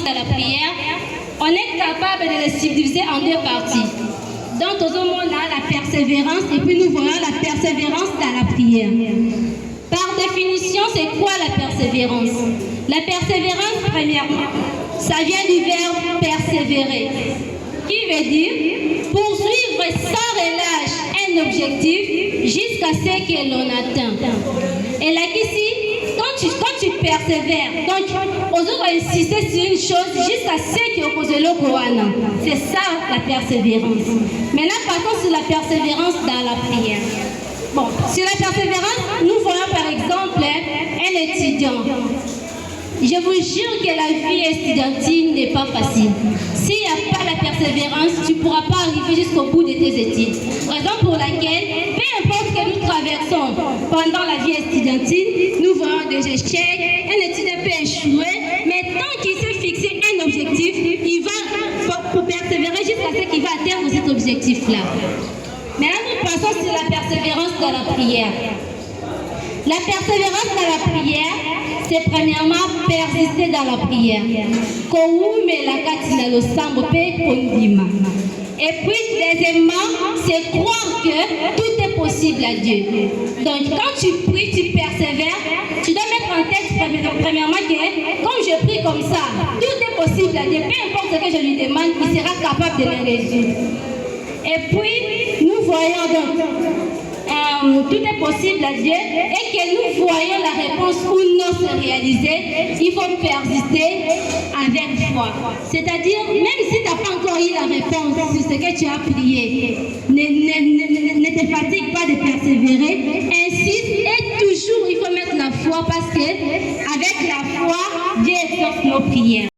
dans la prière, on est capable de les subdiviser en deux parties. Donc, tout le monde a la persévérance et puis nous voyons la persévérance dans la prière. Par définition, c'est quoi la persévérance? La persévérance, premièrement, ça vient du verbe persévérer, qui veut dire poursuivre sans relâche un objectif jusqu'à ce que l'on atteint. Et là, ici, quand tu persévères, donc, on doit insister sur une chose jusqu'à ce que vous posez le Koana. C'est ça la persévérance. Maintenant, partons sur la persévérance dans la prière. Bon, sur la persévérance, nous voyons par exemple un étudiant. Je vous jure que la vie estudiantine n'est pas facile. S'il n'y a pas la persévérance, tu ne pourras pas arriver jusqu'au bout de tes études. Raison pour laquelle, peu importe que nous traversons pendant la vie estudiantine, nous voyons des échecs, un étudiant peut échouer, mais tant qu'il s'est fixé un objectif, il va pour persévérer jusqu'à ce qu'il va atteindre cet objectif-là. Maintenant, nous passons sur la persévérance dans la prière. La persévérance dans la prière, c'est premièrement persister dans la prière. Et puis, deuxièmement, c'est croire que tout est possible à Dieu. Donc, quand tu pries, tu persévères, tu dois mettre en tête, premièrement, que comme je prie comme ça, tout est possible à Dieu. Peu importe ce que je lui demande, il sera capable de le résoudre. Et puis, nous voyons donc, tout est possible à Dieu et que nous voyons la réponse ou non se réaliser, il faut persister avec foi. C'est-à-dire, même si tu n'as pas encore eu la réponse sur ce que tu as prié, ne te fatigue pas de persévérer, insiste et toujours il faut mettre la foi parce que avec la foi, Dieu exauce nos prières.